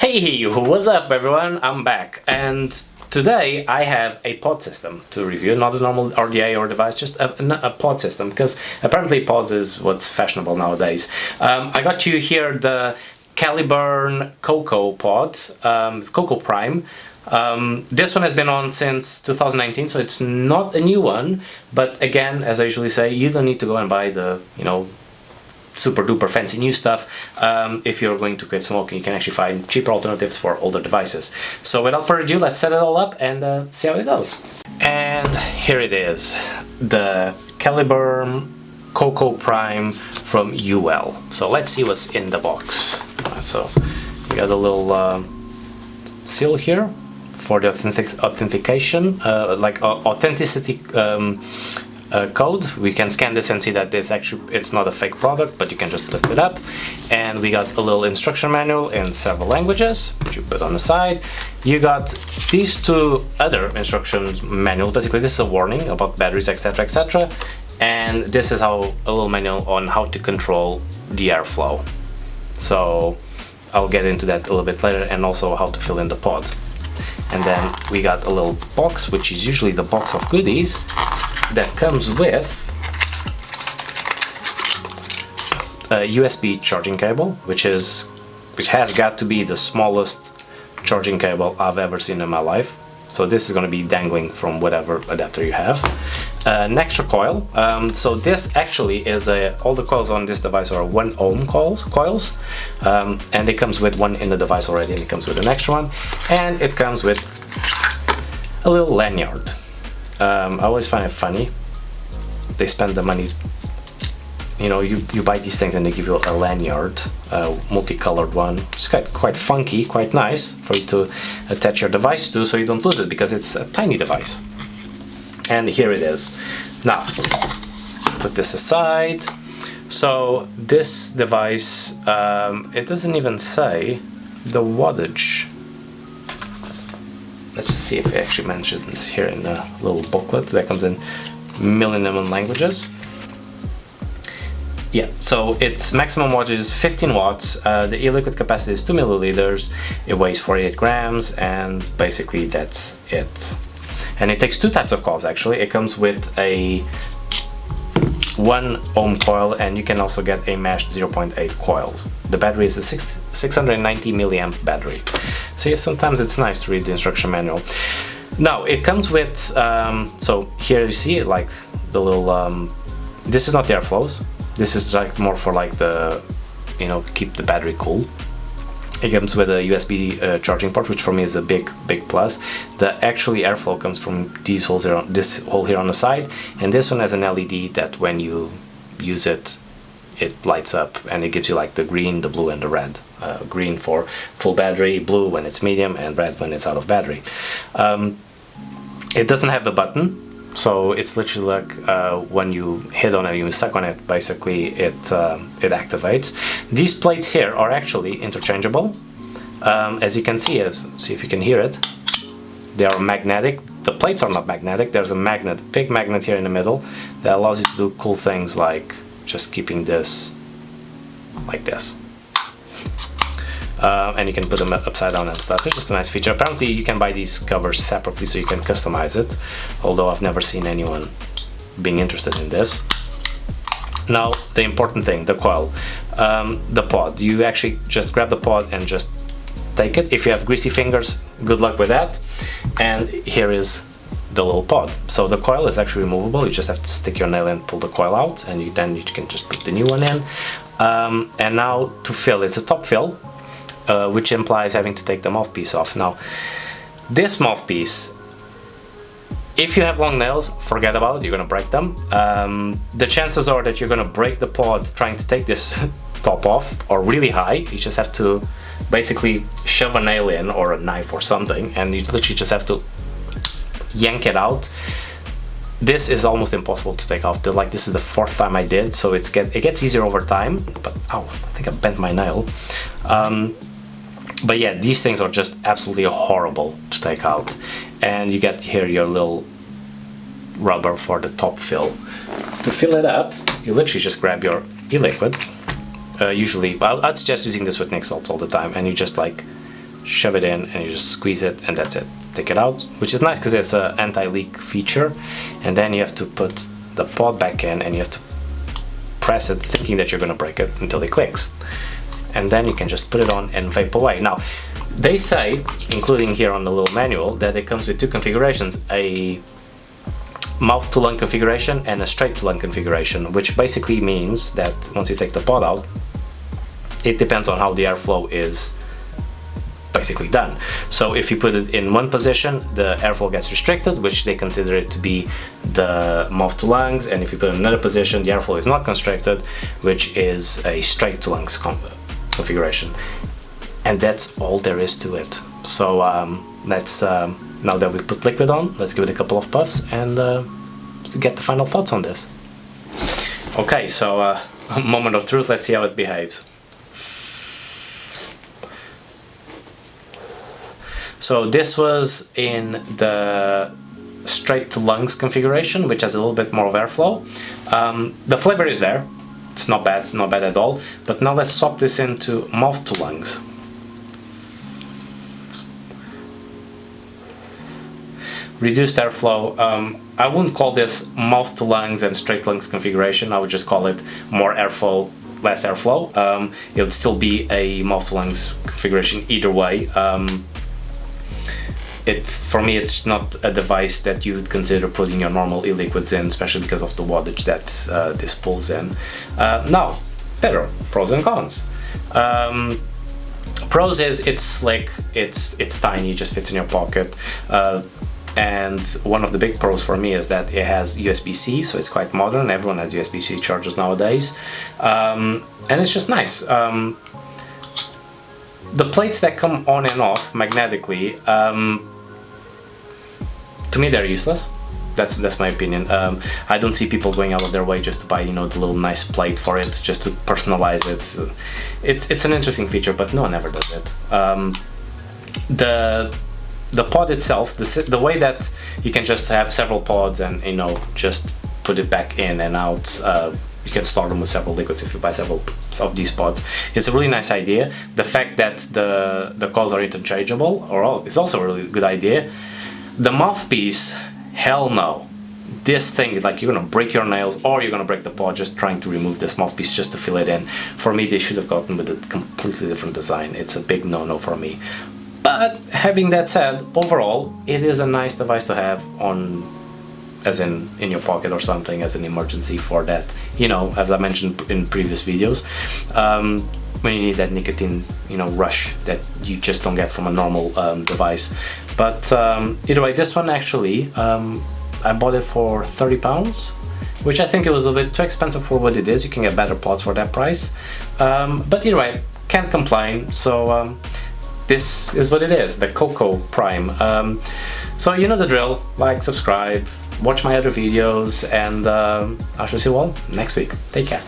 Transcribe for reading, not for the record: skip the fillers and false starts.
Hey, what's up everyone? I'm back, and today I have a pod system to review, not a normal RDA or device, just a pod system, because apparently pods is what's fashionable nowadays. I got you here the Caliburn KOKO pod, KOKO Prime. This one has been on since 2019, so it's not a new one, but again, as I usually say, you don't need to go and buy the, super duper fancy new stuff. If you're going to quit smoking, you can actually find cheaper alternatives for older devices. So without further ado, let's set it all up and see how it goes. And here it is, the Caliburn KOKO Prime from UWELL. So let's see what's in the box. So we got a little seal here for the authentication, authenticity code. We can scan this and see that it's not a fake product, but you can just lift it up. And we got a little instruction manual in several languages, which you put on the side. You got these two other instructions manuals. Basically, this is a warning about batteries, etc., etc. And this is a little manual on how to control the airflow. So I'll get into that a little bit later, and also how to fill in the pod. And then we got a little box, which is usually the box of goodies, that comes with a USB charging cable, which has got to be the smallest charging cable I've ever seen in my life. So this is going to be dangling from whatever adapter you have. An extra coil. So this actually is all the coils on this device are 1 ohm coils, and it comes with one in the device already, and it comes with an extra one, and it comes with a little lanyard. I always find it funny. They spend the money, you buy these things and they give you a lanyard, a multicolored one. It's quite funky, quite nice for you to attach your device to, so you don't lose it, because it's a tiny device. And here it is. Now, put this aside. So this device, it doesn't even say the wattage. Let's just see if it actually mentions here in the little booklet that comes in million languages. Yeah, so its maximum wattage is 15 watts. The e-liquid capacity is 2 milliliters. It weighs 48 grams, and basically that's it. And it takes two types of coils actually. It comes with a 1 ohm coil, and you can also get a meshed 0.8 coil. The battery is a 690 milliamp battery. So yeah, sometimes it's nice to read the instruction manual. Now it comes with, so here you see it, like the little, this is not the airflows. This is like more for like the, keep the battery cool. It comes with a USB charging port, which for me is a big plus. The actually airflow comes from these holes here, this hole here on the side, and this one has an LED that when you use it, it lights up, and it gives you like the green, the blue, and the red. Green for full battery, blue when it's medium, and red when it's out of battery. It doesn't have the button. So it's literally like when you hit on it, you suck on it, basically it activates. These plates here are actually interchangeable. As you can see, see if you can hear it, they are magnetic. The plates are not magnetic. There's a magnet, big magnet here in the middle, that allows you to do cool things like just keeping this like this. And you can put them upside down and stuff. It's just a nice feature. Apparently you can buy these covers separately so you can customize it, although I've never seen anyone being interested in this. Now the important thing, the coil, the pod. You actually just grab the pod and just take it. If you have greasy fingers, good luck with that. And here is the little pod. So the coil is actually removable. You just have to stick your nail and pull the coil out, and then you can just put the new one in. And now to fill, it's a top fill. Which implies having to take the mouthpiece off. Now, this mouthpiece, if you have long nails, forget about it, you're gonna break them. The chances are that you're gonna break the pod trying to take this top off are really high. You just have to basically shove a nail in, or a knife or something, and you literally just have to yank it out. This is almost impossible to take off. This is the 4th time I did, so it gets easier over time, but ow, I think I bent my nail. But yeah, these things are just absolutely horrible to take out. And you get here your little rubber for the top fill. To fill it up, you literally just grab your e-liquid. Usually, I'd suggest using this with Nick salts all the time, and you just like shove it in, and you just squeeze it, and that's it. Take it out, which is nice because it's an anti-leak feature. And then you have to put the pod back in, and you have to press it thinking that you're going to break it until it clicks. And then you can just put it on and vape away. Now, they say, including here on the little manual, that it comes with two configurations, a mouth to lung configuration and a straight to lung configuration, which basically means that once you take the pod out, it depends on how the airflow is basically done. So if you put it in one position, the airflow gets restricted, which they consider it to be the mouth to lungs, and if you put it in another position, the airflow is not constricted, which is a straight to lungs configuration. And that's all there is to it. So let's now that we've put liquid on, let's give it a couple of puffs and get the final thoughts on this. Okay, so moment of truth, let's see how it behaves. So this was in the straight to lungs configuration, which has a little bit more of airflow. The flavor is there, it's not bad at all. But now let's swap this into mouth to lungs. Reduced airflow. I wouldn't call this mouth to lungs and straight lungs configuration. I would just call it more airflow, less airflow. It would still be a mouth to lungs configuration either way. For me, it's not a device that you would consider putting your normal e-liquids in, especially because of the wattage that this pulls in. Now, better pros and cons. Pros is it's slick, it's tiny, it just fits in your pocket. And one of the big pros for me is that it has USB-C, so it's quite modern. Everyone has USB-C chargers nowadays. And it's just nice. The plates that come on and off magnetically, to me they're useless. That's my opinion. I don't see people going out of their way just to buy, you know, the little nice plate for it, just to personalize it. It's an interesting feature, but no one ever does it. The pod itself, the way that you can just have several pods and, you know, just put it back in and out, you can store them with several liquids if you buy several of these pods. It's a really nice idea. The fact that the coils are interchangeable is also a really good idea. The mouthpiece, hell no. This thing is like you're gonna break your nails or you're gonna break the pod just trying to remove this mouthpiece just to fill it in. For me, they should have gotten with a completely different design. It's a big no-no for me. But having that said, overall, it is a nice device to have on, as in your pocket or something, as an emergency for that, you know, as I mentioned in previous videos, when you need that nicotine, you know, rush that you just don't get from a normal device. But either way, this one actually, I bought it for £30, which I think it was a bit too expensive for what it is. You can get better pods for that price. But either way, can't complain. So this is what it is, the KOKO Prime. So you know the drill, like, subscribe, watch my other videos, and I shall see you all next week. Take care.